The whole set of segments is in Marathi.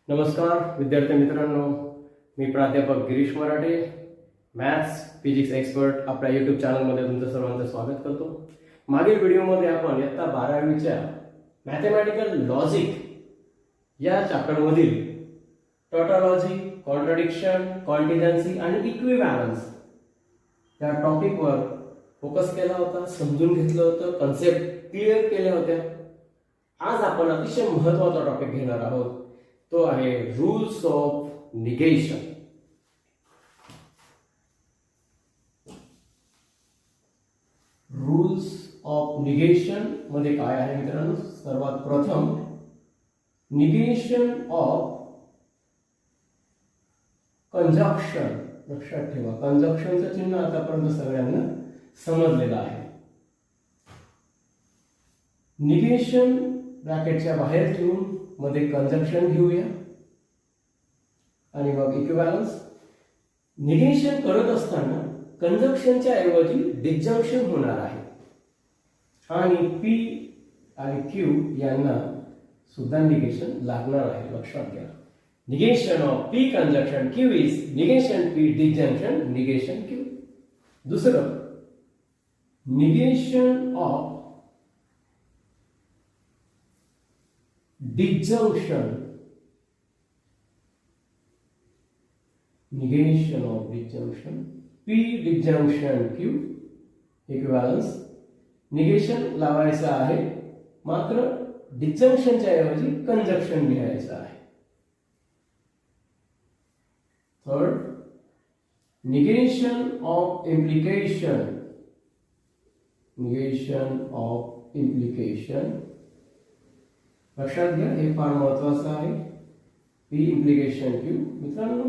नमस्कार विद्यार्थी मित्रांनो, मी प्राध्यापक गिरीश मराठे, मॅथ्स फिजिक्स एक्सपर्ट आपल्या यूट्यूब चॅनलमध्ये तुमचं सर्वांचं स्वागत करतो. मागील व्हिडिओमध्ये आपण इयत्ता 12वीच्या मॅथमॅटिकल लॉजिक या चॅप्टरमधील टॉटॉलॉजी, कॉन्ट्रडिक्शन, कॉन्टिजन्सी आणि इक्विव्हॅलन्स या टॉपिकवर फोकस केला होता, समजून घेतलं होतं, कन्सेप्ट क्लिअर केल्या होत्या. आज आपण अतिशय महत्त्वाचा टॉपिक घेणार आहोत, तो आहे rules of negation. Rules of negation मध्ये काय आहे मित्रांनो? सर्वात प्रथम निगेशन ऑफ कंजक्शन. लक्षात ठेवा, कंजक्शनचं चिन्ह आतापर्यंत सगळ्यांना समजलेलं आहे. निगेशन ब्रॅकेटच्या बाहेर ठेवून मध्ये कंजक्शन घेऊया आणि मग इक्विव्हॅलन्स. निगेशन करत असताना कंजक्शनच्या ऐवजी डिस्जंक्शन होणार आहे आणि पी आणि क्यू यांना सुद्धा निगेशन लागणार आहे. लक्षात घ्या, negation of P conjunction Q is negation P disjunction negation Q. दुसरं, negation of disjunction. Negation of disjunction. P disjunction Q equivalence. Negation लावायचं आहे, मात्र डिस्जंक्शनच्या ऐवजी कंजक्शन लिहायचं आहे. Third, negation of implication. Negation of implication लक्षात घ्या, हे फार महत्वाचं आहे. P implication Q. मित्रांनो,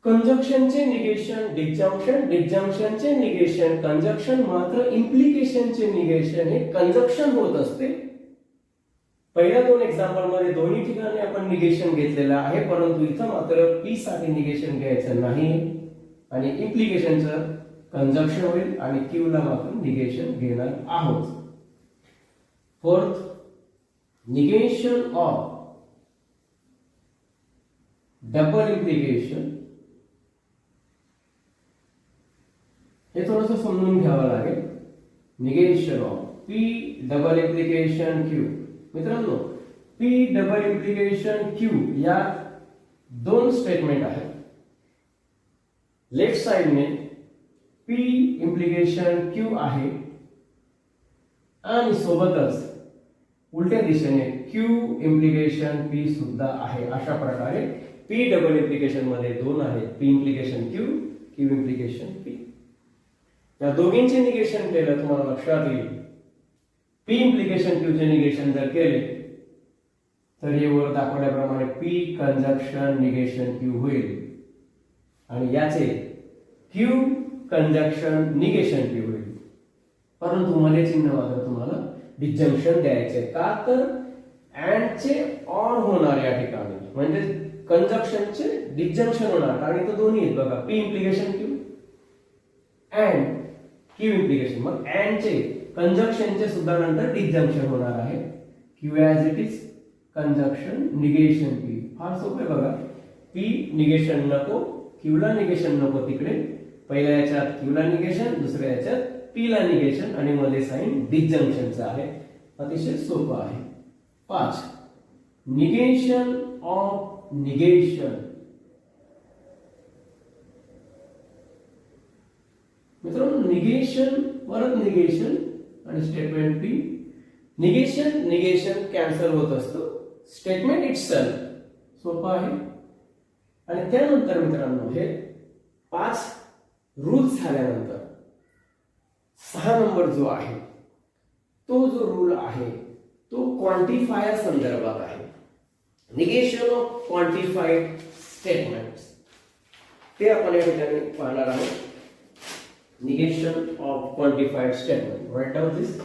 कंजक्शनचे निगेशन डिस्जंक्शन, डिस्जंक्शनचे निगेशन कंजक्शन, मात्र इम्प्लिकेशनचे निगेशन हे कंजक्शन होत असते. पहिल्या दोन एक्झाम्पल मध्ये दोन्ही ठिकाणी आपण निगेशन घेतलेलं आहे, परंतु इथं मात्र पी साठी निगेशन घ्यायचं नाही आणि इम्प्लिकेशनचं कंजक्शन होईल आणि क्यू ला मात्र निगेशन घेणार आहोत. Fourth, negation of double implication. हे थोडंसं समजून घ्यावं लागेल. Negation of P double implication Q. मित्रांनो, पी डबल इम्प्लिकेशन क्यू या दोन स्टेटमेंट आहेत. लेफ्ट साइडने पी इम्प्लिकेशन क्यू आहे आणि सोबतच उलट्या दिशेने क्यू इम्प्लिकेशन पी सुद्धा आहे. अशा प्रकारे पी डबल इम्प्लिकेशन मध्ये दोन आहेत, P implication Q, Q implication P. या दोघींचे निगेशन केलं तुम्हाला लक्षात येईल. पी इम्प्लिकेशन क्यू चे निगेशन जर केले तर हे वर दाखवल्याप्रमाणे पी कंजक्शन निगेशन क्यू होईल आणि याचे क्यू कंजक्शन निगेशन क्यू होईल. परंतु मध्ये चिन्ह मात्र तुम्हाला डिस्जंक्शन द्यायचे. का तर अँडचे ऑर होणार या ठिकाणी, म्हणजे कंजक्शनचे डिस्जंक्शन होणार. आणि तो दोन्ही आहेत बघा, P implication Q and Q implication. मग अँडचे कंजक्शनचे सुद्धा नंतर डिस्जंक्शन होणार आहे. Q as it is conjunction negation P. फार सोपे बघा, पी निगेशन नको, क्यूला निगेशन नको तिकडे. पहिल्या याच्यात क्यूला निगेशन, दुसऱ्या याच्यात पी ला निगेशन आणि मध्ये साइन डिस्जंक्शनचं आहे. अतिशय सोपं आहे. 5, निगेशन ऑफ निगेशन. मित्रांनो, निगेशन परत निगेशन आणि statement P. Negation negation cancel होत असतो. स्टेटमेंट इटसेल्फ सोपं आहे. आणि त्यानंतर मित्रांनो, हे 5 रूल्स झाल्यानंतर 6 नंबर जो आहे, तो जो रूल आहे तो क्वांटिफायर संदर्भात आहे. निगेशन ऑफ क्वांटिफाईड स्टेटमेंट्स, ते आपण या ठिकाणी पाहणार आहोत. Negation of quantified statement. Right down this.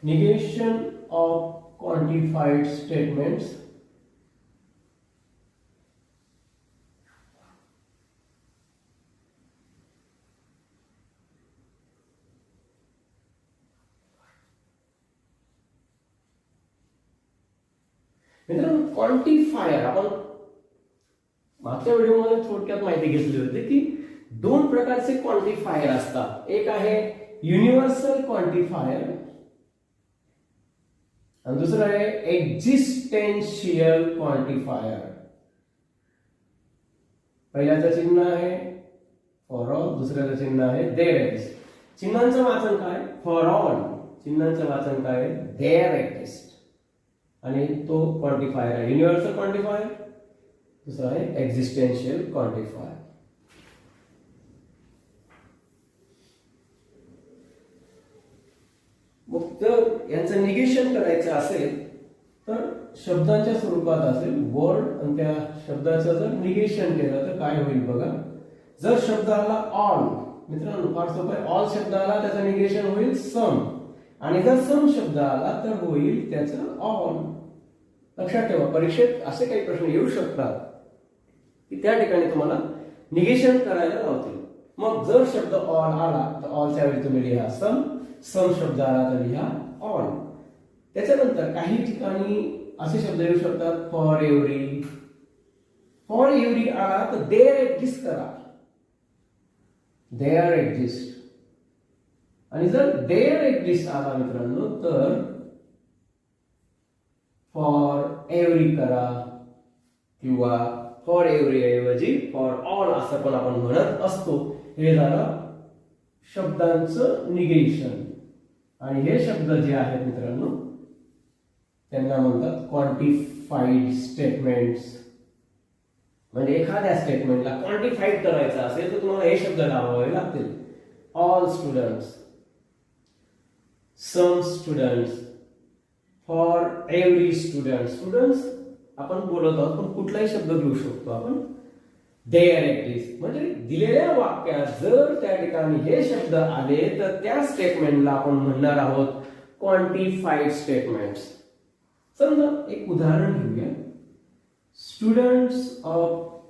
Negation of quantified statements मित्रांनो क्वांटिफायर आपण मागच्या व्हिडिओमध्ये थोडक्यात माहिती घेतली होती की दोन प्रकारचे क्वांटिफायर असतात. एक आहे युनिव्हर्सल क्वांटिफायर आणि दुसरं आहे एक्झिस्टेन्शियल क्वांटिफायर. पहिल्याचं चिन्ह आहे फॉर ऑल, दुसऱ्याचं चिन्ह आहे देअर एक्झिस्ट. चिन्हांचं वाचन काय? For all. चिन्हांचं वाचन काय? There exist. आणि तो क्वांटिफायर आहे युनिव्हर्सल क्वांटिफायर, दुसरा आहे एक्झिस्टेन्शियल क्वांटिफायर. मग जर यांचं निगेशन करायचं असेल तर शब्दांच्या स्वरूपात असेल वर्ड, आणि त्या शब्दाचं जर निगेशन केलं तर काय होईल बघा. जर शब्द आला ऑल, मित्रांनो फार सोपं आहे, ऑल शब्द आला त्याचं निगेशन होईल सम, आणि जर सम शब्द आला तर होईल त्याचं ऑल. लक्षात ठेवा परीक्षेत असे काही प्रश्न येऊ शकतात की त्या ठिकाणी तुम्हाला निगेशन करायला लावतील. मग जर शब्द ऑल आला तर ऑलच्या वेळी तुम्ही लिहा सम, सम शब्द आला तर लिहा ऑल. त्याच्यानंतर काही ठिकाणी असे शब्द येऊ शकतात फॉर एव्हरी. फॉर एव्हरी आला तर देअर एक्झिस्ट करा, देअर एक्झिस्ट. आणि जर देअर एक्झिस्ट आला मित्रांनो तर फॉर एव्हरी करा, किंवा फॉर एव्हरी ऐवजी फॉर ऑल असं पण आपण म्हणत असतो. हे झालं शब्दांचं निगेशन. आणि हे शब्द जे आहेत मित्रांनो त्यांना म्हणतात क्वांटिफाईड स्टेटमेंट्स. म्हणजे एखाद्या स्टेटमेंटला क्वांटिफाईड करायचं असेल तर तुम्हाला हे शब्द लावावे लागतील. All students, some students, for every student. Students आपण बोलत आहोत पण कुठलाही शब्द घेऊ शकतो आपण. देअर एक्झिस्ट म्हणजे दिलेल्या वाक्यात जर त्या ठिकाणी हे शब्द आले तर त्या स्टेटमेंटला आपण म्हणणार आहोत क्वांटिफाईड स्टेटमेंट्स. समजा एक उदाहरण घेऊया. Students of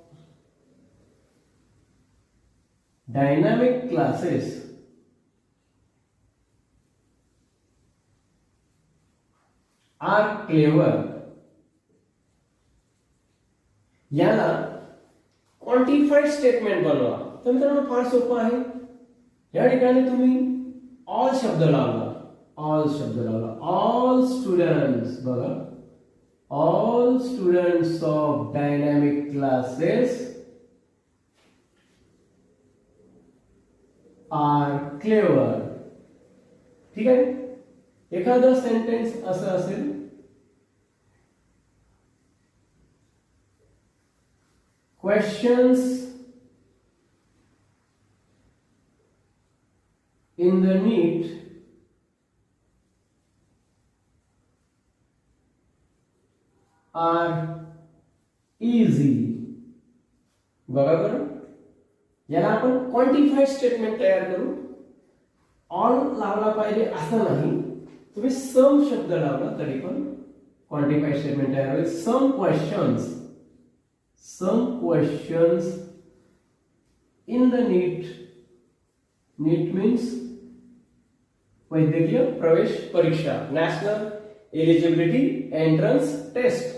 dynamic classes are clever. याला क्वांटिफाईड स्टेटमेंट बनवा. तर मित्रांनो फार सोपं आहे. या ठिकाणी तुम्ही ऑल शब्द लावला, ऑल शब्द लावला. ऑल स्टुडंट्स बघा, all students of dynamic classes are clever. ठीक आहे. एखादं सेंटेन्स असं असेल questions in the NEET are easy. बघा बरं, याला आपण क्वांटिफाईड स्टेटमेंट तयार करू. ऑल लावला पाहिजे असं नाही, तुम्ही सम शब्द लावला तरी पण क्वांटिफाईड स्टेटमेंट तयार होईल. Some questions, some questions in the NEET. NEET means वैद्यकीय प्रवेश परीक्षा, national eligibility entrance test,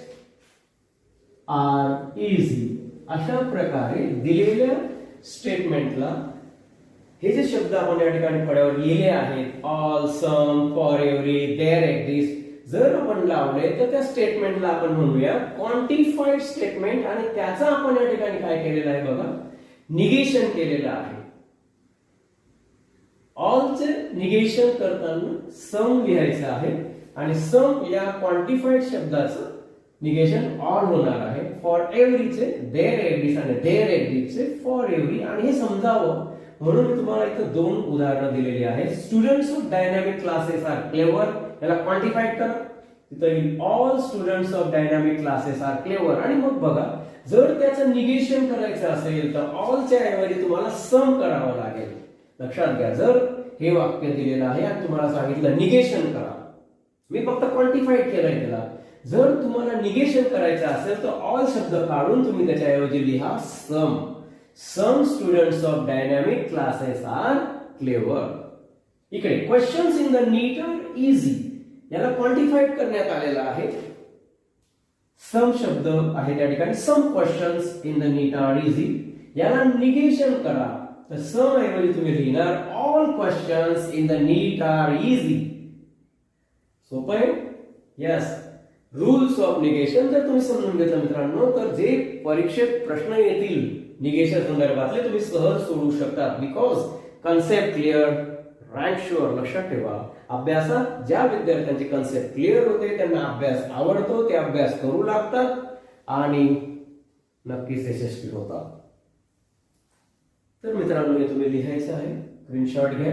are easy. अशा प्रकारे दिलेल्या स्टेटमेंटला हे जे शब्द आपण या ठिकाणी फळ्यावर लिहिले आहेत all, some, for every, there exist, जर आपण लावले तर त्या स्टेटमेंटला आपण म्हणूया क्वांटिफाईड स्टेटमेंट. आणि त्याचा आपण या ठिकाणी काय केलेलं आहे बघा, निगेशन केलेलं आहे. ऑलचे निगेशन करताना सम लिहायचं आहे आणि सम या क्वांटिफाईड शब्दाचं निगेशन ऑल होणार आहे. फॉर एव्हरीचे देअर एक्झिस्ट आणि देअर एक्झिस्टचे फॉर एव्हरी. आणि हे समजावं म्हणून मी तुम्हाला इथं दोन उदाहरणं दिलेली आहेत. Students of dynamic classes are clever, याला क्वांटिफाईड करा. तिथं all students of dynamic classes are clever. आणि मग बघा जर त्याचं निगेशन करायचं असेल तर ऑलच्या ऐवजी तुम्हाला सम करावं लागेल. लक्षात घ्या, जर हे वाक्य दिलेलं आहे आणि तुम्हाला सांगितलं निगेशन करा, मी फक्त क्वांटिफाईड केलंय त्याला. जर तुम्हाला निगेशन करायचं असेल तर ऑल शब्द काढून तुम्ही त्याच्याऐवजी लिहा some. Some students of dynamic classes are clever. इकडे questions in the NEET are easy, याला क्वांटिफाईड करण्यात आलेला आहे. सम शब्द आहे त्या ठिकाणी some questions in the NEET are easy, याला निगेशन करा तर सम ऐवजी तुम्ही लिहिणार all questions in the NEET are easy. सोपं आहे. यस, रूल्स ऑफ निगेशन जर तुम्ही समजून घेतलं मित्रांनो तर जे परीक्षेत प्रश्न येतील निगेशन संदर्भातले तुम्ही सहज सोडवू शकता. Because concept clear, rank sure. लक्षात ठेवा, अभ्यासात ज्या विद्यार्थ्यांची कन्सेप्ट क्लिअर होते त्यांना अभ्यास आवडतो, ते अभ्यास करू लागतात आणि नक्कीच यशस्वी होतात. तर मित्रांनो हे तुम्ही लिहायचं आहे, स्क्रीनशॉट घ्या.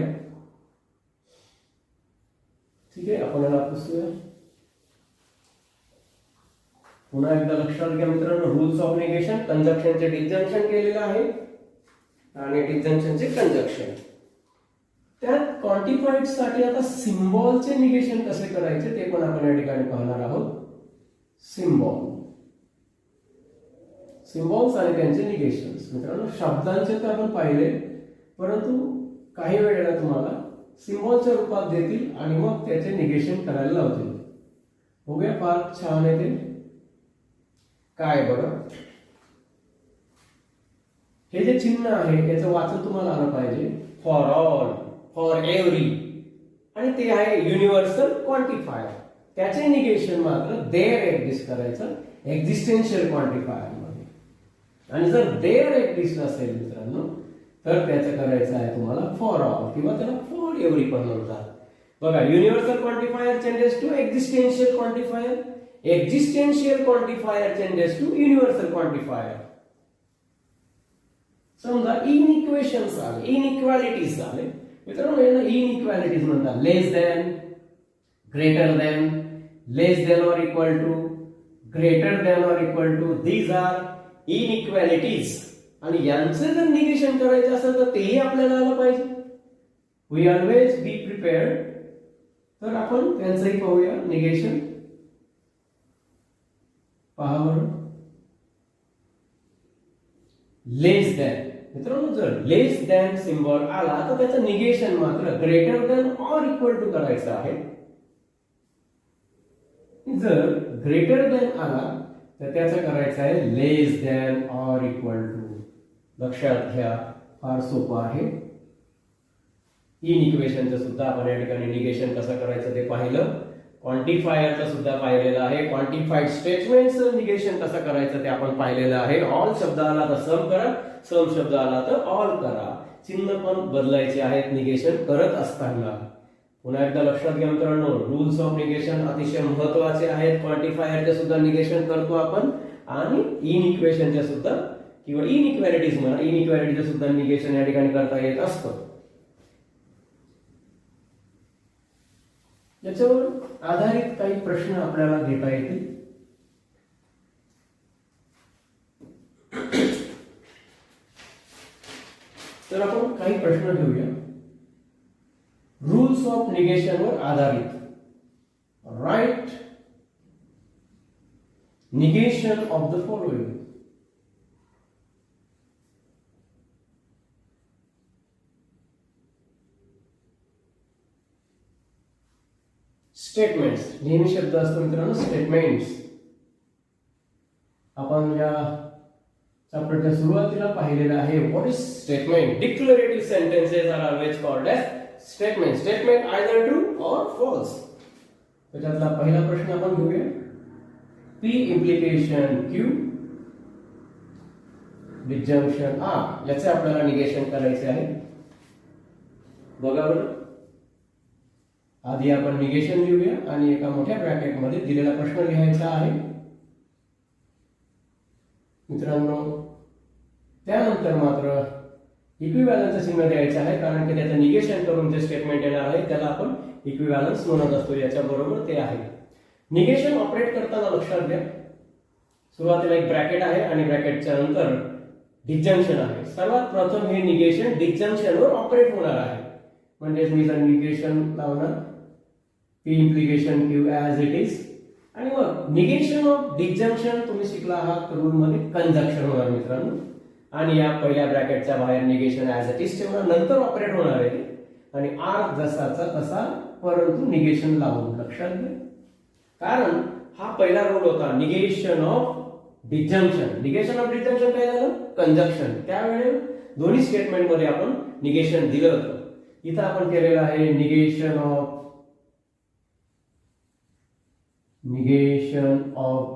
ठीक आहे, आपण याला पुसूया. पुन्हा एकदा लक्षात घ्या मित्रांनो, रूल्स ऑफ निगेशन. कंजक्शनचे डिस्जंक्शन केलेलं आहे आणि डिस्जंक्शनचे कंजक्शन. त्यात क्वांटिफाईड साठी आता सिम्बॉलचे निगेशन कसे करायचे ते पण आपण या ठिकाणी पाहणार आहोत. सिम्बॉल्स आणि त्यांचे निगेशन्स. मित्रांनो शब्दांचे तर आपण पाहिले, परंतु काही वेळेला तुम्हाला सिम्बॉलच्या रूपात देतील आणि मग त्याचे निगेशन करायला लावतील. बघूया, फार छान आहे ते. काय बघा, हे जे चिन्ह आहे याचं वाचन तुम्हाला आलं पाहिजे. फॉर ऑल, फॉर एव्हरी, आणि ते आहे युनिव्हर्सल क्वांटिफायर. त्याचे निगेशन मात्र देअर एक्झिस्ट करायचं एक्झिस्टेन्शियल क्वांटिफायर मध्ये. आणि जर देअर एक्झिस्ट असेल मित्रांनो तर त्याचं करायचं आहे तुम्हाला फॉर ऑल किंवा त्याला फॉर एव्हरी पण म्हणतात. बघा, universal quantifier changes to existential quantifier, existential quantifier changes to universal quantifier. समजा इनइक्वेशन्स आले, इनइक्वालिटीज आले मित्रांनो, यांना इनइक्वालिटीज म्हणतात. Less than, greater than, less than or equal to, greater than or equal to, these are inequalities. आणि यांचे जर निगेशन करायचं असेल तर तेही आपल्याला आलं पाहिजे. We always be prepared. तर आपण त्यांचंही पाहूया निगेशन. पहा बरं, लेस दॅन. मित्रांनो जर लेस दॅन सिम्बॉल आला तर त्याचं निगेशन मात्र greater than or equal to करायचं आहे. जर ग्रेटर दॅन आला तर त्याचं करायचं आहे लेस दॅन ऑर इक्वल टू. लक्षात घ्या, फार सोपं आहे. इनइक्वेशनचं सुद्धा आपण या ठिकाणी निगेशन कसं करायचं ते पाहिलं. क्वांटिफायरचं सुद्धा पाहिलेलं आहे. क्वांटिफाईड स्टेटमेंटचं निगेशन कसं करायचं ते आपण पाहिलेलं आहे. ऑल शब्द आला तर सम करा, सम शब्द आला तर ऑल करा. चिन्ह पण बदलायचे आहेत निगेशन करत असताना. पुन्हा एकदा लक्षात घ्या मित्रांनो, रूल्स ऑफ निगेशन अतिशय महत्वाचे आहेत. क्वांटिफायरचे सुद्धा निगेशन करतो आपण आणि इनइक्वेशनचे सुद्धा किंवा इनइक्वालिटीज म्हणा, इनइक्वालिटीचे सुद्धा निगेशन या ठिकाणी करता येत असतं. याच्यावर आधारित काही प्रश्न आपल्याला घेता येतील. तर आपण काही प्रश्न घेऊया रूल्स ऑफ निगेशन वर आधारित. Right negation of the following. Statements नेहमी शब्द असतो मित्रांनो, स्टेटमेंट्स. आपण या चॅप्टरच्या सुरुवातीला पाहिलेलं आहे. What is statement? Declarative sentences are always called as statement. Statement either true or false. त्याच्यातला पहिला प्रश्न आपण घेऊया. P implication Q disjunction R, याचे आपल्याला निगेशन करायचे आहे. बघा बरं, आधी आपण निगेशन लिहूया आणि एका मोठ्या ब्रॅकेट मध्ये दिलेला प्रश्न लिहायचा आहे मित्रांनो. त्यानंतर मात्र इक्विव्हॅलन्सचं चिन्ह द्यायचं आहे, कारण की त्याचं निगेशन करून जे स्टेटमेंट येणार आहे त्याला आपण इक्विव्हॅलन्स म्हणत असतो. याच्या बरोबर ते आहे. निगेशन ऑपरेट करताना लक्षात घ्या, सुरुवातीला एक ब्रॅकेट आहे आणि ब्रॅकेटच्या नंतर डिस्जंक्शन आहे. सर्वात प्रथम हे निगेशन डिस्जंक्शनवर ऑपरेट होणार आहे. म्हणजे मी जर निगेशन लावणार P implication Q as it is, आणि मग निगेशन ऑफ डिस्जंक्शन तुम्ही शिकला आहात रूल मध्ये कंजक्शन होणार मित्रांनो. आणि या पहिल्या ब्रॅकेटच्या बाहेर निगेशन ॲज इट इज ठेवणार, नंतर ऑपरेट होणार आहे आणि आर जसाचा तसा परंतु निगेशन लावून. लक्षात घ्या, कारण हा पहिला रूल होता negation of disjunction. Negation of disjunction काय झालं? कंजक्शन. त्यावेळेस दोन्ही स्टेटमेंट मध्ये आपण निगेशन दिलं होतं. इथं आपण केलेलं आहे निगेशन ऑफ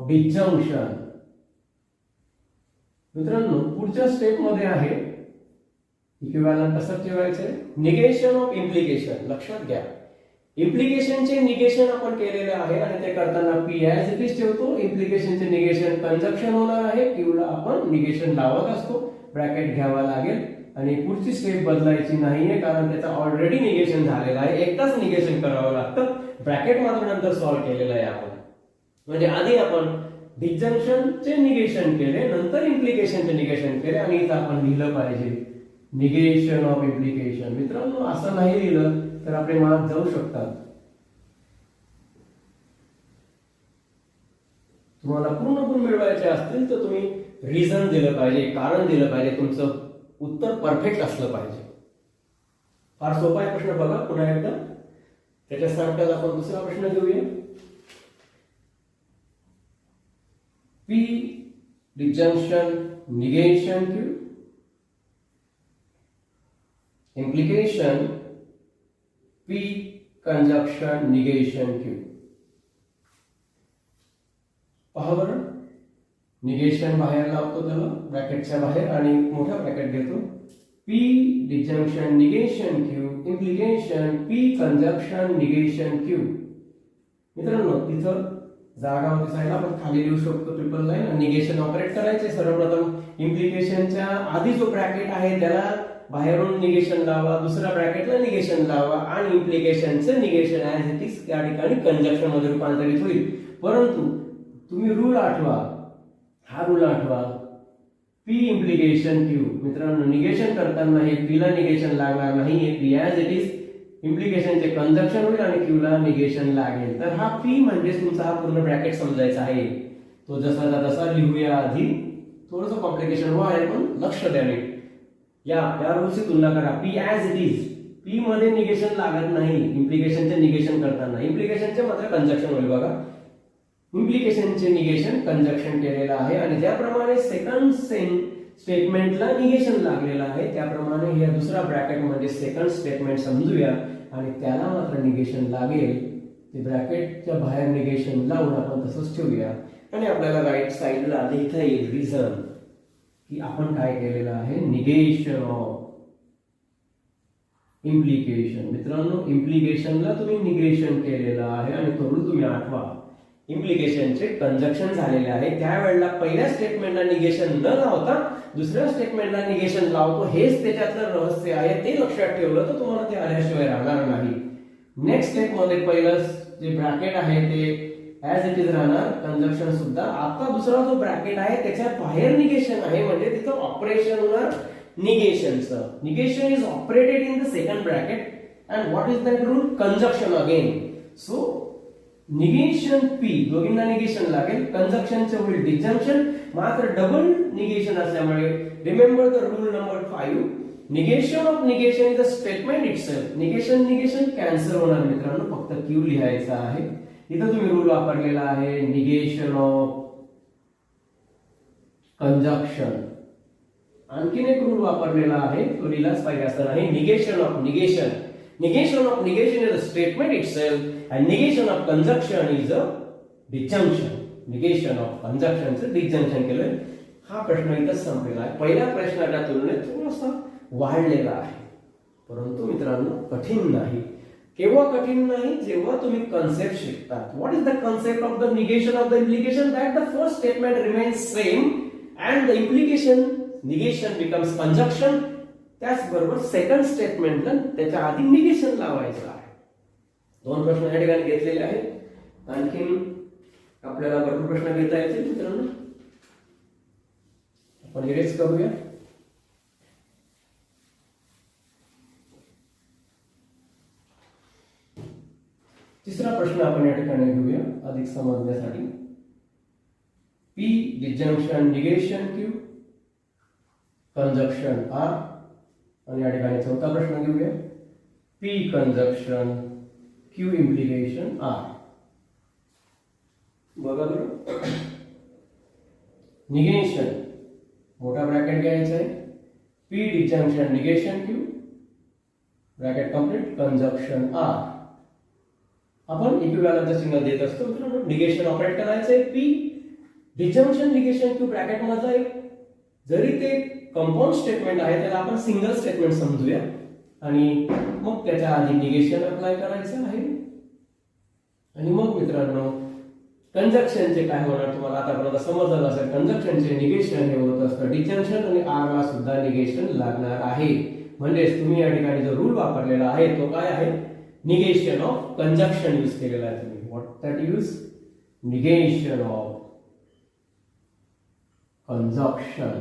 डिजंक्शन. मित्रांनो पुढच्या स्टेप मध्ये आहे इक्विव्हॅलंट कसं ठेवायचं? Negation of implication. लक्षात घ्या, इम्प्लिकेशनचे निगेशन आपण केलेले आहे आणि ते करताना पी ॲज इट इज ठेवतो. इम्प्लिकेशनचे निगेशन कंजक्शन होणार आहे, क्यूला आपण निगेशन लावत असतो, ब्रॅकेट घ्यावा लागेल आणि पुढची स्टेप बदलायची नाहीये कारण त्याचा ऑलरेडी निगेशन झालेला आहे. एकदाच निगेशन करावं लागतं. ब्रॅकेट मात्र नंतर सॉल्व्ह केलेलं आहे आपण. म्हणजे आधी आपण डिजंक्शनचे निगेशन केले, नंतर इम्प्लिकेशनचे निगेशन केले आणि इथं आपण लिहिलं पाहिजे निगेशन ऑफ इम्प्लिकेशन. मित्रांनो असं नाही लिहिलं तर आपले मार्क जाऊ शकतात. तुम्हाला पूर्ण मिळवायचे असतील तर तुम्ही रिझन दिलं पाहिजे, कारण दिलं पाहिजे, तुमचं उत्तर परफेक्ट असलं पाहिजे. फार सोपा आहे प्रश्न बघा पुन्हा एकदा. त्याच्यासारखाच आपण दुसरा प्रश्न घेऊया. P disjunction negation Q implication P conjunction negation Q. पहा बरं, निगेशन बाहेर लावतो त्याला ब्रॅकेटच्या बाहेर आणि मोठा ब्रॅकेट घेतो. P disjunction negation Q implication P conjunction negation Q. मित्रांनो तिथं जागा होती साईडला आपण खाली लिहू शकतो ट्रिपल लाईन आणि निगेशन ऑपरेट करायचे. सर्वप्रथम इम्प्लिकेशनच्या आधी जो ब्रॅकेट आहे त्याला बाहेरून निगेशन लावा, दुसऱ्या ब्रॅकेटला निगेशन लावा आणि इम्प्लिकेशनचं निगेशन ॲज इट इज या ठिकाणी कंजक्शन मध्ये रूपांतरित होईल. परंतु तुम्ही रूल आठवा, हा रूल आठवा, पी इम्प्लिकेशन क्यू. मित्रांनो निगेशन करताना हे पीला निगेशन लागणार नाही, पी ॲज इट इज इम्प्लिकेशनचे कंजक्शन होईल आणि क्यूला निगेशन लागेल. तर हा पी म्हणजे तुमचा हा पूर्ण ब्रॅकेट समजायचा आहे. तो जसा तसा लिहूया. आधी थोडंसं कॉम्प्लिकेशन आहे पण लक्ष द्यावे. या रूलची तुलना करा. P as it is, P मध्ये निगेशन लागत नाही इम्प्लिकेशनचे निगेशन करताना, इम्प्लिकेशनचे मात्र कंजक्शन होईल. बघा इम्प्लिकेशनचे निगेशन कंजक्शन केलेलं आहे आणि ज्याप्रमाणे सेकंड स्टेटमेंटला निगेशन लागलेलं आहे त्याप्रमाणे हे दुसरा ब्रॅकेट म्हणजे सेकंड स्टेटमेंट समजूया आणि त्याला मात्र निगेशन लागेल. ते ब्रॅकेटच्या बाहेर निगेशन लावून आपण तसंच ठेवूया आणि आपल्याला राईट साइडला लिहिता येईल रिझन की आपण काय केलेलं आहे निगेशन ऑफ इम्प्लिकेशन. मित्रांनो इम्प्लिकेशनला तुम्ही निगेशन केलेलं आहे आणि तो रूल तुम्ही आठवा. इम्प्लिकेशनचे कंजक्शन झालेले आहे त्यावेळेला पहिल्या स्टेटमेंटला निगेशन न लावता दुसऱ्या स्टेटमेंटला निगेशन लावतो. हेच त्याच्यातलं रहस्य आहे. ते लक्षात ठेवलं तर तुम्हाला ते आल्याशिवाय राहणार नाही. नेक्स्ट स्टेप मध्ये पहिलं जे ब्रॅकेट आहे ते ॲज इट इज राहणार, कंजक्शन सुद्धा. आता दुसरा जो ब्रॅकेट आहे त्याच्या बाहेर निगेशन आहे म्हणजे तिथं ऑपरेशन होणार निगेशनचं. Negation is operated in the second bracket and what is that rule? Conjunction again. So negation P दोघींना निगेशन लागेल, कंजक्शनचे होईल डिजंक्शन. मात्र डबल निगेशन असल्यामुळे remember the rule number 5, negation of negation is a statement itself. Negation cancel होणार मित्रांनो, फक्त क्यू लिहायचा आहे. इथं तुम्ही रूल वापरलेला आहे निगेशन ऑफ कंजक्शन. आणखीन एक रूल वापरलेला आहे तो लिहिलाच पाहिजे असं नाही. Negation of negation. Negation of negation is a statement itself and negation of conjunction is a disjunction. Negation of conjunction चे disjunction केलं. हा प्रश्न इथं संपलेला आहे. पहिल्या प्रश्नाच्या तुलनेत थोडासा वाढलेला आहे परंतु मित्रांनो कठीण नाही. केव्हा कठीण नाही? जेव्हा तुम्ही कन्सेप्ट शिकतात. What is the concept of the negation of the implication? That the first statement remains same and the implication negation becomes conjunction. त्याचबरोबर सेकंड स्टेटमेंटला त्याच्या आधी निगेशन लावायचं आहे. दोन प्रश्न या ठिकाणी घेतलेले आहेत. आणखीन आपल्याला भरपूर प्रश्न घेता येतील मित्रांनो. आपण इरेज करूया. तिसरा प्रश्न आपण या ठिकाणी घेऊया अधिक समजण्यासाठी. P disjunction negation Q conjunction R. आणि या ठिकाणी चौथा प्रश्न घेऊया. P conjunction Q implication R. बघा बरं, निगेशन मोठा ब्रॅकेट घ्यायचा आहे, P disjunction negation Q bracket complete conjunction R. आपण इक्विव्हॅलंट सिग्नल देत असतो मित्रांनो. निगेशन ऑपरेट करायचं आहे, P disjunction negation Q bracket मधला एक जरी ते कंपाऊंड स्टेटमेंट आहे त्याला आपण सिंगल स्टेटमेंट समजूया आणि मग त्याच्या आधी निगेशन अप्लाय करायचं आहे. आणि मग मित्रांनो कंजक्शनचे काय होणार तुम्हाला आतापर्यंत समजलं असेल. कंजक्शनचे निगेशन हे होत असतं डिजंक्शन आणि आर ला सुद्धा निगेशन लागणार आहे. म्हणजेच तुम्ही या ठिकाणी जो रूल वापरलेला आहे तो काय आहे, निगेशन ऑफ कंजक्शन यूज केलेला आहे तुम्ही. What that use, negation of conjunction.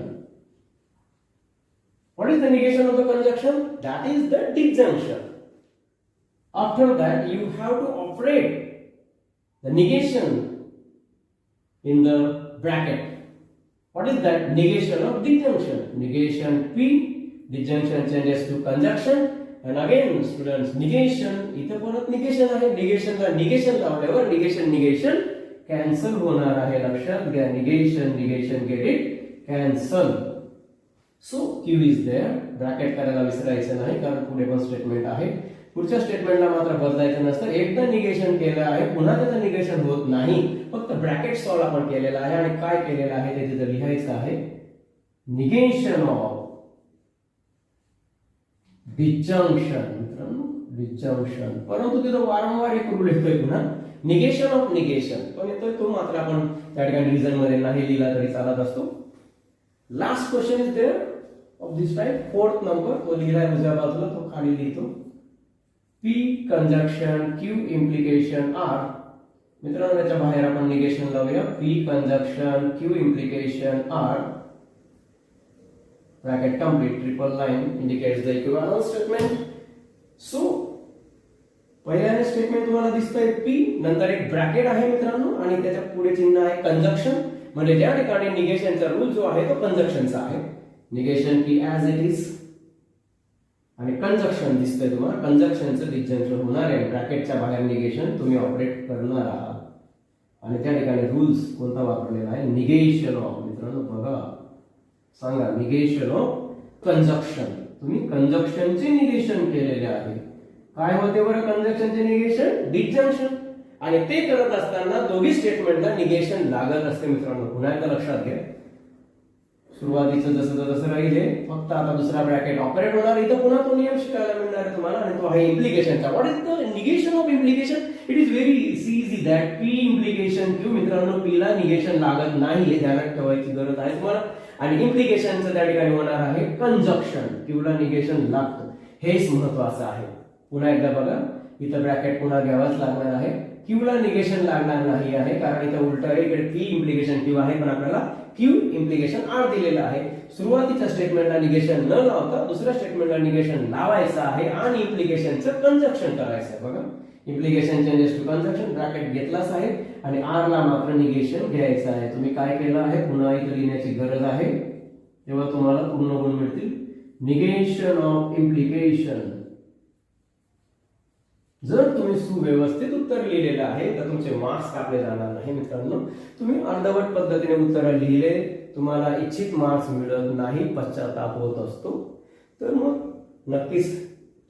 What is the negation of the conjunction? That is the disjunction. After that you have to operate the negation in the bracket. What is that? Negation of disjunction. Negation P, disjunction changes to conjunction. And again students, negation इथे परत negation आहे. negation लावल्यावर negation कॅन्सल होणार आहे. लक्षात घ्या, negation get it cancel. So Q is there. Bracket करायला विसरायचं नाही कारण पुढे पण स्टेटमेंट आहे. पुढच्या स्टेटमेंटला मात्र बदलायचं नसतं. एकदा निगेशन केलं आहे पुन्हा त्याचं निगेशन होत नाही. फक्त ब्रॅकेट सॉल्व आपण केलेला आहे आणि काय केलेलं आहे ते तिथे लिहायचं आहे. निगेशन ऑफ डिजंक्शन मित्रांनो, डिजंक्शन. परंतु तिथं वारंवार एक रूल येतोय पुन्हा, निगेशन ऑफ निगेशन पण येतोय तो मात्र आपण त्या ठिकाणी रिझन मध्ये नाही लिहिला तरी चालत असतो. Last question is there of this type, fourth number तो लिहिलाय उजव्या बाजूला, तो खाली लिहितो. P conjunction Q implication R. मित्रांनो याच्या बाहेर आपण निगेशन लावूया. P conjunction Q implication R bracket complete triple line indicates the equivalent statement. So पहिल्याने स्टेटमेंट तुम्हाला दिसतंय पी, नंतर एक ब्रॅकेट आहे मित्रांनो आणि त्याच्या पुढे चिन्ह आहे कंजक्शन. म्हणजे ज्या ठिकाणी निगेशनचा रूल जो आहे तो कंजक्शनचा आहे. Negation P as it is आणि कंजक्शन दिसतंय तुम्हाला. कंजक्शनचं डिजंक्शन होणार आहे. ब्रॅकेटच्या बाहेर निगेशन तुम्ही ऑपरेट करणार आहात आणि त्या ठिकाणी रूल्स कोणता वापरलेला आहे, निगेशन ऑफ. मित्रांनो बघा, सांगा निगेशन ऑफ कंजक्शन. तुम्ही कंजक्शनचे निगेशन केलेले आहे. काय होते बरं कंजक्शनचे निगेशन, डिजंक्शन. आणि ते करत असताना दोन्ही स्टेटमेंटला निगेशन लागत असते मित्रांनो. पुन्हा एकदा लक्षात घ्या, सुरुवातीचं जसं राहिले फक्त आता दुसरा ब्रॅकेट ऑपरेट होणार. इथं पुन्हा तो नियम शिकायला मिळणार आहे तुम्हाला आणि तो आहे इम्प्लिकेशनचा. What is the negation of implication? It is very easy that P implication Q. मित्रांनो पी ला निगेशन लागत नाही हे ध्यानात ठेवायची गरज आहे तुम्हाला. आणि इम्प्लिकेशनचं त्या ठिकाणी होणार आहे कंजक्शन. क्यू ला निगेशन लागतं, हेच महत्वाचं आहे. पुन्हा एकदा बघा, इथं ब्रॅकेट पुन्हा घ्यावाच लागणार आहे. क्यू ला निगेशन लागणार नाही आहे कारण इथं उलट आहे. इकडे पी इम्प्लिकेशन क्यू आहे पण आपल्याला क्यू इम्प्लिकेशन आर दिलेलं आहे. सुरुवातीच्या स्टेटमेंटला निगेशन न लावता दुसऱ्या स्टेटमेंटला निगेशन लावायचं आहे आणि इम्प्लिकेशनचं कंजक्शन करायचं आहे. बघा, implication changes to conjunction bracket घेतलाच आहे आणि आर ला मात्र निगेशन घ्यायचं आहे. तुम्ही काय केलं आहे पुन्हा इथं लिहिण्याची गरज आहे, तेव्हा तुम्हाला पूर्ण गुण मिळतील. Negation of implication. जर तुम्ही सुव्यवस्थित उत्तर लिहिलेलं आहे तर तुमचे मार्क्स कापले जाणार नाही मित्रांनो. तुम्ही अर्धवट पद्धतीने उत्तर लिहिले, तुम्हाला इच्छित मार्क्स मिळत नाही, पश्चाताप होत असतो. तर मग नक्कीच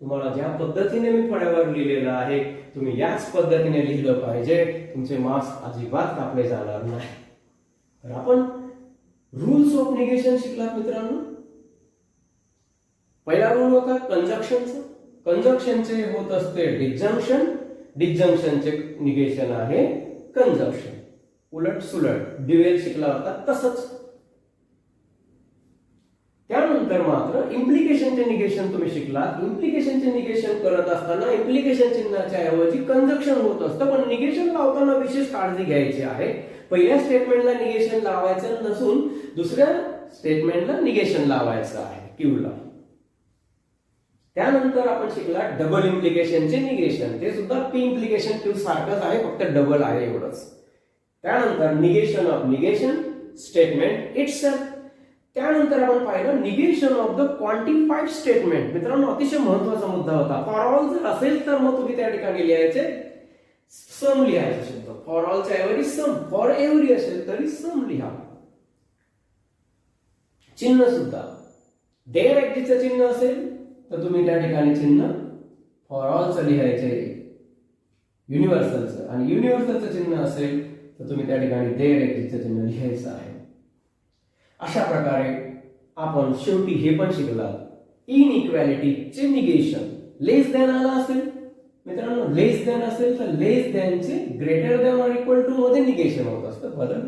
तुम्हाला ज्या पद्धतीने मी फळ्यावर लिहिलेलं आहे तुम्ही याच पद्धतीने लिहिलं पाहिजे. तुमचे मार्क्स अजिबात कापले जाणार नाही. तर आपण रूल्स ऑफ निगेशन शिकलात मित्रांनो. पहिला रूल होता कंजक्शनचा. कंजक्शनचे होत असते डिजंक्शन, डिजंक्शनचे निगेशन आहे कंजक्शन. उलट सुलट ड्युएल शिकला होता तसंच. त्यानंतर मात्र इम्प्लिकेशनचे निगेशन तुम्ही शिकलात. इम्प्लिकेशनचे निगेशन करत असताना इम्प्लिकेशन चिन्हाच्या ऐवजी कंजक्शन होत असतं, पण निगेशन लावताना विशेष काळजी घ्यायची आहे. पहिल्या स्टेटमेंटला निगेशन लावायचं नसून दुसऱ्या स्टेटमेंटला निगेशन लावायचं आहे क्यूला. त्यानंतर आपण शिकला डबल इम्प्लिकेशनचे निगेशन. ते सुद्धा पी इम्प्लिकेशन क्यू सारखंच आहे, फक्त डबल आहे एवढंच. त्यानंतर negation of negation statement itself. त्यानंतर आपण पाहिलं निगेशन ऑफ द क्वांटिफाईड स्टेटमेंट. मित्रांनो अतिशय महत्त्वाचा मुद्दा होता. फॉर ऑल जर असेल तर मग तुम्ही त्या ठिकाणी लिहायचे सम लिहायचा शब्द, फॉर ऑलच्या ऐवजी सम, फॉर एव्हरी असेल तरी सम लिहा. चिन्ह सुद्धा देअर एक्झिस्टचं चिन्ह असेल तर तुम्ही त्या ठिकाणी चिन्ह फॉर ऑलचं लिहायचे युनिव्हर्सलचं, आणि युनिव्हर्सलचं चिन्ह असेल तर तुम्ही त्या ठिकाणी देअर एक्झिस्टचं चिन्ह लिहायचं आहे. अशा प्रकारे आपण शेवटी हे पण शिकलात, इनइक्वॅलिटीचे निगेशन. लेस दॅन आला असेल मित्रांनो, लेस दॅन असेल तर लेस दॅनचे greater than or equal to मध्ये निगेशन होत असतं बदल,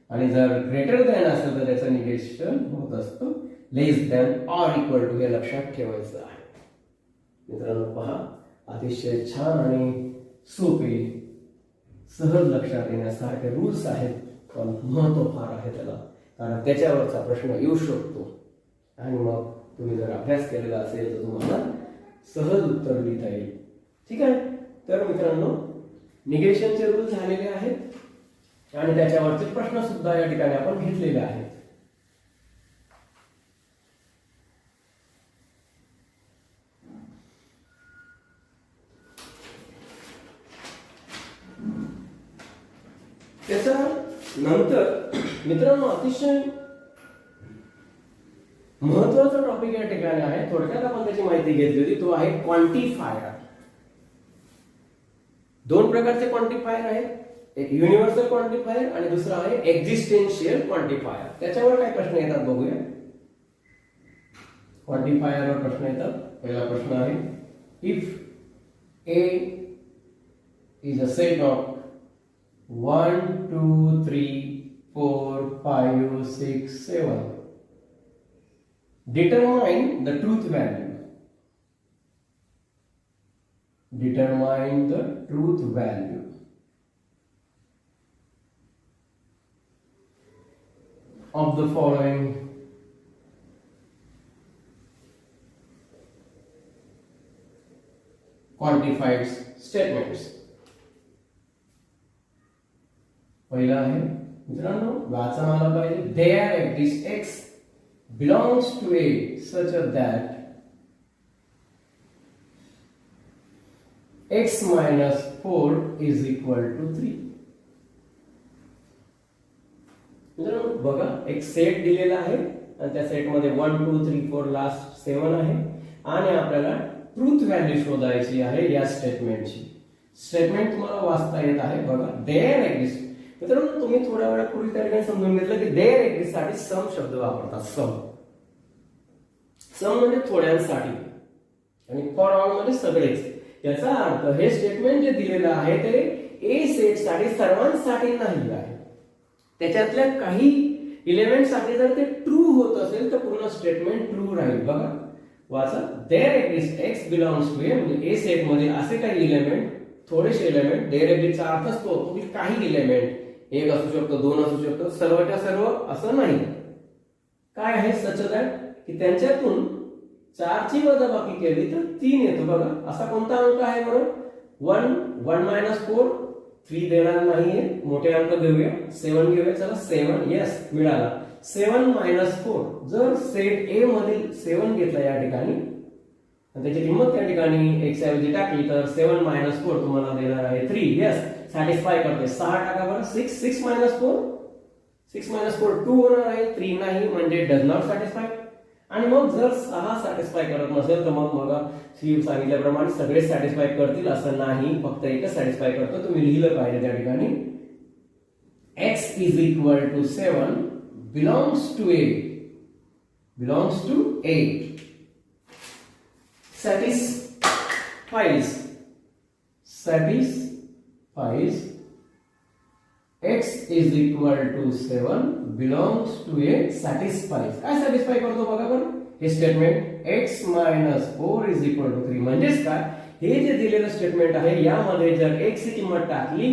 आणि जर ग्रेटर दॅन असेल तर त्याचं निगेशन होत असतं लेस दॅन ऑर इक्वल टू. हे लक्षात ठेवायचं आहे मित्रांनो. पहा, अतिशय छान आणि सोपे, सहज लक्षात येण्यासारखे रूल्स आहेत, पण महत्व फार आहे त्याला, कारण त्याच्यावरचा प्रश्न येऊ शकतो. आणि मग तुम्ही जर अभ्यास केलेला असेल तर तुम्हाला सहज उत्तर लिहिता येईल. ठीक आहे. तर मित्रांनो, निगेशनचे रूल झालेले आहेत आणि त्याच्यावरचे प्रश्न सुद्धा या ठिकाणी आपण घेतलेले आहेत. त्याच्या नंतर मित्रांनो अतिशय महत्वाचा टॉपिक या ठिकाणी आहे, थोडक्यात आपण त्याची माहिती घेतली होती, तो आहे क्वांटिफायर. दोन प्रकारचे क्वांटिफायर आहेत, एक युनिव्हर्सल क्वांटिफायर आणि दुसरा आहे एक्झिस्टेन्शियल क्वांटिफायर. त्याच्यावर काय प्रश्न येतात बघूया. क्वांटिफायरवर प्रश्न येतात. पहिला प्रश्न आहे, if A is a set of 1 2 3 4 5 6 7, determine the truth value. Determine the truth value of the following quantified statements. पहिला आहे मित्रांनो, वाचन आलं पाहिजे. There exists x belongs to A such that x minus 4 is equal to 3. मित्रांनो बघा, एक सेट दिलेला आहे आणि त्या सेट मध्ये 1 2 3 4 लास्ट 7 आहे आणि आपल्याला ट्रूथ व्हॅल्यू शोधायची आहे या स्टेटमेंटची. स्टेटमेंट तुम्हाला वाचता येत आहे बघा. There exist. मित्रांनो तुम्ही थोड्या वेळापूर्वी त्या ठिकाणी समजून घेतलं की देअर एक्झिस्ट साठी सम शब्द वापरतात. सम म्हणजे थोड्यांसाठी आणि फॉर ऑल म्हणजे सगळेच. याचा अर्थ हे स्टेटमेंट जे दिलेलं आहे ते ए सेट साठी सर्वांसाठी नाही आहे. त्याच्यातल्या काही इलेमेंट साठी जर ते ट्रू होत असेल तर पूर्ण स्टेटमेंट ट्रू राहील. बघा वाचा. There exist X belongs to A, म्हणजे ए सेट मध्ये असे काही इलेमेंट, थोडेसे इलेमेंट. देअर एक्झिस्टचा अर्थ असतो की काही इलेमेंट, एक असू शकतो, दोन असू शकतो, सर्वच्या सर्व असं नाही. काय आहे सच दॅट की त्यांच्यातून 4 ची वजाबाकी केली तर 3 येतो. बघा असा कोणता अंक आहे बरं? 1 1 - 4 3 देणार नाहीये. मोठे अंक घेऊया, 7 घेऊया. चला 7, यस मिळाला. 7 - 4 जर सेट ए मधील 7 घेतला या ठिकाणी आणि त्याची किंमत त्या ठिकाणी x ऐवजी टाकली तर 7 - 4 तुम्हाला देणार आहे 3. यस सॅटिस्फाय करते. 6 टाका बरं. 6 6 - 4 6 - 4 2 होणार आहे, 3 नाही, म्हणजे डज नॉट सॅटिस्फाय. आणि मग जर 6 सॅटिस्फाय करत नसेल तर मग बघा सी सांगितल्याप्रमाणे सगळे सॅटिस्फाय करतील असं नाही, फक्त एकच सॅटिस्फाय करतो. तुम्ही लिहिलं पाहिजे त्या ठिकाणी x is equal to 7 belongs to A, belongs to A, satisfies x is equal to 7 belongs to A satisfies. काय सॅटिस्फाय करतो बघा बरं हे statement. x minus 4 is equal to 3 म्हणजेच काय, हे जे दिलेलं स्टेटमेंट आहे यामध्ये जर x ची किंमत टाकली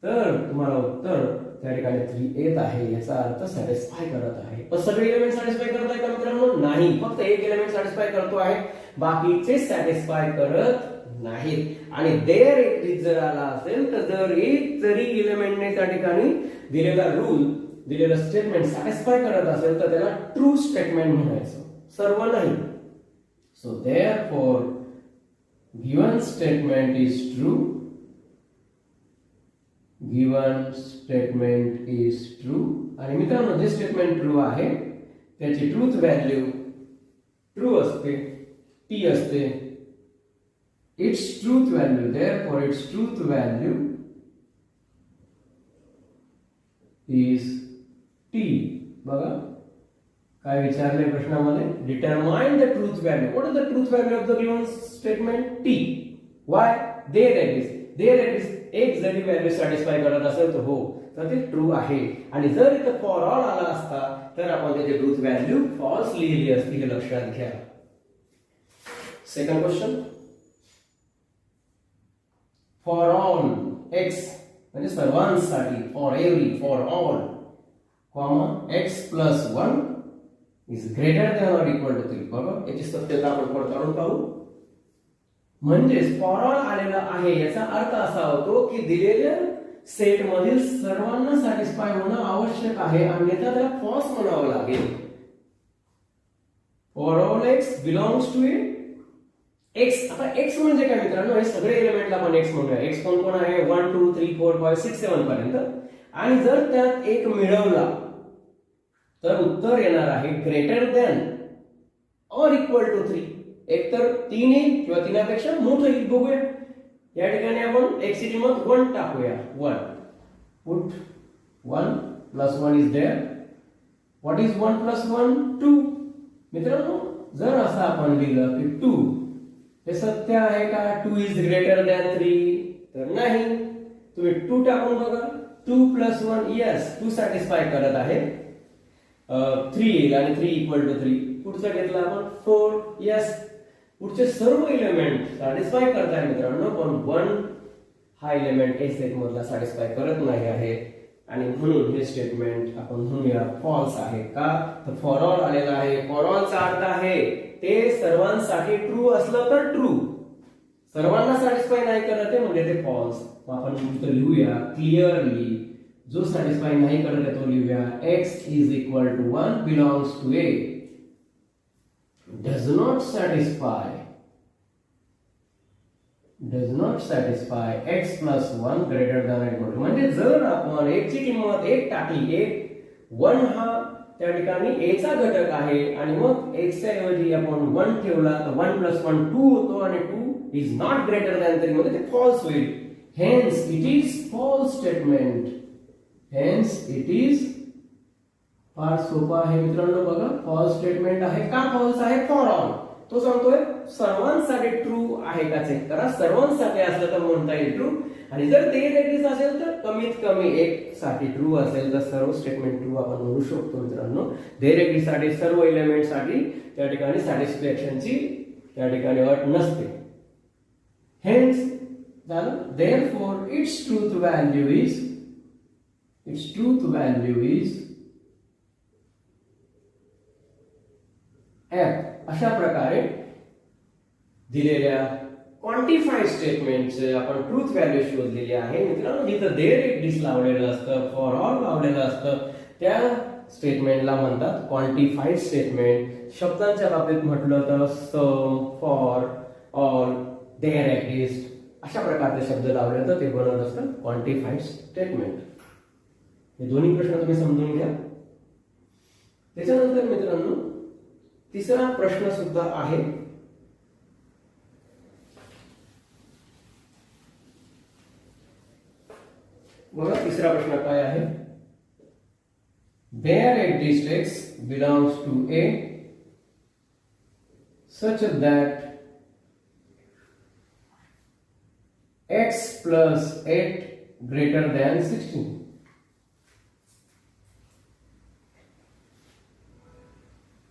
तर तुम्हाला उत्तर त्या ठिकाणी 3 येत आहे. याचा अर्थ सॅटिस्फाय करत आहे. पण सगळे एलिमेंट सॅटिस्फाय करत आहे का मित्रांनो? नाही, फक्त एक एलिमेंट सॅटिस्फाय करतो आहे, बाकीचे सॅटिस्फाय करत नाहीत. आणि देअर एक्झिस्ट जर आला असेल तर जर एक जरी एलिमेंटने त्या ठिकाणी दिलेला रूल, दिलेलं स्टेटमेंट सॅटिस्फाय करत असेल तर त्याला ट्रू स्टेटमेंट म्हणायचं, सर्व नाही. So therefore given statement is true given statement is true. आणि मित्रांनो जे स्टेटमेंट ट्रू आहे त्याची ट्रूथ व्हॅल्यू ट्रू असते, टी असते. Its truth value therefore its truth value is T. बघा काय विचारले प्रश्नामध्ये, determine the truth value. What is the truth value of the given statement? T. Why? There it is एक जरी व्हॅल्यू सॅटिस्फाय करत असेल तर हो, तर ते ट्रू आहे. आणि जर इथं फॉर ऑल आला असता तर आपण त्याची ट्रूथ व्हॅल्यू फॉल्स लिहिली असती, हे लक्षात घ्या. Second question, for all x म्हणजे सर्वांसाठी, for every, for all, comma x plus 1 is greater than or equal to 3. बघा याची सत्यता आपण पडताळून पाहू. म्हणजेच फॉर ऑल आलेला आहे याचा अर्थ असा होतो की दिलेल्या सेट मधील सर्वांना सॅटिस्फाय होणं आवश्यक आहे, अन्यथा त्याला फॉल्स म्हणावं लागेल. For all x belongs to A x. आता एक्स म्हणजे काय मित्रांनो, हे सगळे एलिमेंटला आपण एक्स म्हणूया. एक्स कोण कोण आहे? 1 2 3 4 5 6 7 पर्यंत. आणि जर त्यात एक मिळवला तर उत्तर येणार आहे greater than or equal to 3. एक तर 3 येईल किंवा 3पेक्षा मोठं येईल. बघूया या ठिकाणी आपण x ची किंमत 1 टाकूया. 1 put 1 plus 1 is there. What is 1 plus 1? 2. मित्रांनो जर असं आपण लिहिलं की 2 हे सत्य आहे का? 2 इज ग्रेटर दॅन 3 तर नाही. तुम्ही 2 टाकून बघा. 2 प्लस 1 यस 2 सॅटिस्फाय करत आहे. 3 येईल आणि 3 इक्वल टू 3. पुढचं घेतलं आपण 4 यस. पुढचे सर्व एलिमेंट सॅटिस्फाय करताय मित्रांनो, पण 1 हा एलिमेंट ए सेट मधला सॅटिस्फाय करत नाही आहे आणि म्हणून हे स्टेटमेंट आपण म्हणूया फॉल्स आहे. का? तर फॉर ऑल आलेला आहे. फॉर ऑलचा अर्थ आहे ते सर्वांसाठी ट्रू असलं तर ट्रू, सर्वांना सॅटिस्फाय नाही करत आहे म्हणजे ते फॉल्स. आपण इथं लिहूया क्लिअरली, जो सॅटिस्फाय नाही करत आहे तो लिहूया. x is equal to 1 belongs to A does not satisfy x plus 1 greater than or equal to. म्हणजे जर आपण x ची किंमत 1 टाकली, 1 हा त्या ठिकाणी a चा घटक आहे आणि मग x च्या ऐवजी आपण 1 ठेवला तर 1 plus 1 2 होतो आणि 2 is not greater than 3 म्हणजे ते फॉल्स होईल. hence it is false statement. hence it is फार सोपा आहे मित्रांनो. बघा फॉल्स स्टेटमेंट आहे. का फॉल्स आहे? फॉर ऑल तो सांगतोय सर्वांसाठी ट्रू आहे का चेक करा. सर्वांसाठी असलं तर म्हणता येईल ट्रू, आणि जर ते रेडीज असेल तर कमीत कमी एक साठी ट्रू असेल तर सर्व स्टेटमेंट ट्रू आपण म्हणू शकतो मित्रांनो. देरेगडी साठी सर्व एलिमेंट साठी त्या ठिकाणी सॅटिस्फॅक्शनची त्या ठिकाणी अट नसते. हेन्स झालं. Therefore its truth value is f. अशा प्रकारे दिलेल्या क्वांटिफाईड स्टेटमेंटचे आपण ट्रूथ व्हॅल्यू शोधलेली आहे मित्रांनो. जिथं देर एक डिस लावलेलं असतं, फॉर ऑल लावलेलं असतं, त्या स्टेटमेंटला म्हणतात क्वांटिफाईड स्टेटमेंट. शब्दांच्या बाबतीत म्हटलं तर सम, फॉर, ऑल, देअर एक्झिस्ट अशा प्रकारचे शब्द लावले तर ते बनवत असतं क्वांटिफाईड स्टेटमेंट. हे दोन्ही प्रश्न तुम्ही समजून घ्या. त्याच्यानंतर मित्रांनो तिसरा प्रश्न सुद्धा आहे. बघा तिसरा प्रश्न काय आहे. There exist x belongs to a such that x plus 8 greater than 16.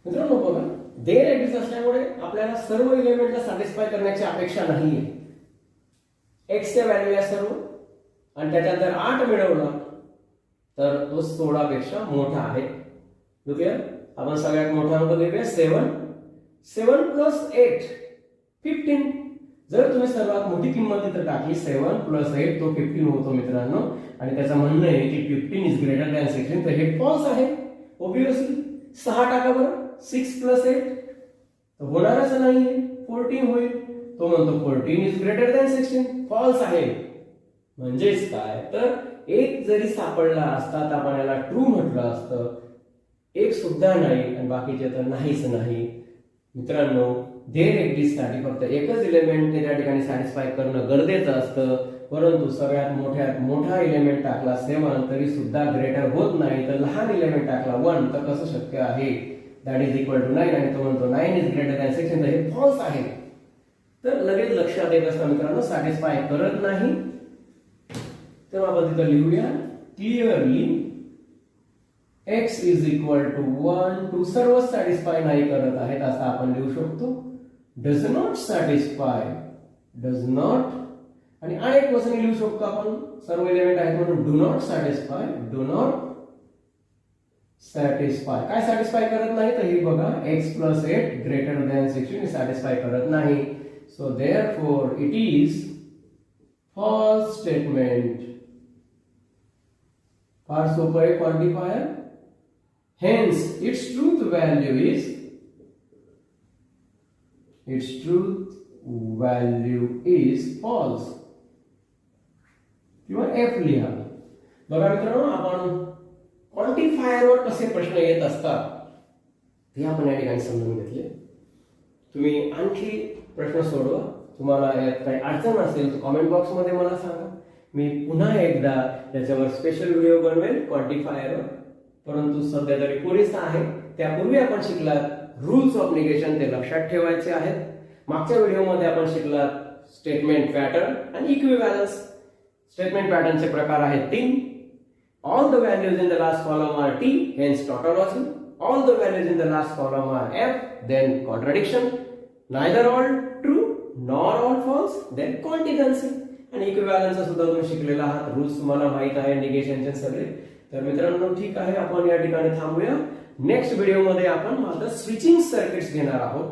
मित्रांनो बघा देअर एक्झिस्ट असल्यामुळे आपल्याला सर्व एलिमेंटला सॅटिस्फाय करण्याची अपेक्षा नाहीये. x च्या व्हॅल्यू या सर्व आणि त्याच्यात जर 8 मिळवला तर तो 16 पेक्षा मोठा आहे. क्लिअर. आपण सगळ्यात मोठा अंक घेऊया 7. 7 प्लस 8 15. जर तुम्ही सर्वात मोठी किंमत इथे टाकली 7 प्लस 8 तो 15 होतो मित्रांनो. आणि त्याचं म्हणणं आहे की 15 इज ग्रेटर दॅन 16 तर हे फॉल्स आहे ऑब्वियसली. 6 टाका बरं. 6 प्लस 8 तर होणारच नाहीये. 14 होईल. तो म्हणतो 14 इज ग्रेटर दॅन 16 फॉल्स आहे. म्हणजेच काय तर एक जरी सापडला असता तर आपण याला ट्रू म्हटलं असतं, एक सुद्धा नाही आणि बाकीचे तर नाहीच नाही. मित्रांनो, देर एक्झिस्टसाठी फक्त एकच एलिमेंटने त्या ठिकाणी सॅटिस्फाय करणं गरजेचं असतं, परंतु सगळ्यात मोठा एलिमेंट टाकला 7 तरी सुद्धा ग्रेटर होत नाही, तर लहान एलिमेंट टाकला 1 तर कसं शक्य आहे? दॅट इज इक्वल टू 9 आणि तो म्हणतो 9 इज ग्रेटर दॅन 6 तर हे फॉल्स आहे. तर लगेच लक्षात येत असतं मित्रांनो, सॅटिस्फाय करत नाही. तर आपण तिथं लिहूया clearly x is equal to 1 2 सर्व सॅटिस्फाय नाही करत आहेत असं आपण लिहू शकतो. Does not satisfy, does not आणि अनेक वचने लिहू शकतो आपण, सर्व एलिमेंट आहेत म्हणून do not satisfy, do not satisfy. काय सॅटिस्फाय करत नाही तर हे बघा x plus 8 greater than 16 satisfy करत नाही. So therefore it is false statement. फार सोपं आहे quantifier. Hence, its truth value is false. किंवा F लिहा. बघा मित्रांनो, आपण क्वांटिफायरवर कसे प्रश्न येत असतात ते आपण या ठिकाणी समजून घेतले. तुम्ही आणखी प्रश्न सोडवा. तुम्हाला यात काही अडचण असेल तर कॉमेंट बॉक्स मध्ये मला सांगा. मी पुन्हा एकदा त्याच्यावर स्पेशल व्हिडिओ बनवेल क्वांटिफायरवर, परंतु सध्या तरी पुरेसा आहे. त्यापूर्वी आपण शिकलात रूल्स ऑफ निगेशन, ते लक्षात ठेवायचे आहेत. मागच्या व्हिडिओमध्ये आपण शिकलात स्टेटमेंट पॅटर्न आणि इक्विव्हॅलन्स. स्टेटमेंट पॅटर्नचे प्रकार आहेत 3. All the values in the last column are T, hence tautology. All the values in the last column are F, then contradiction. Neither all true nor all false, then contingency. आणि इक्विव्हॅलन्स सुद्धा तुम्ही शिकलेला आहात. रूल्स तुम्हाला माहित आहे निगेशनचे सगळे. तर मित्रांनो, ठीक आहे, आपण या ठिकाणी थांबूया. नेक्स्ट व्हिडिओमध्ये आपण मात्र स्विचिंग सर्किट्स घेणार आहोत.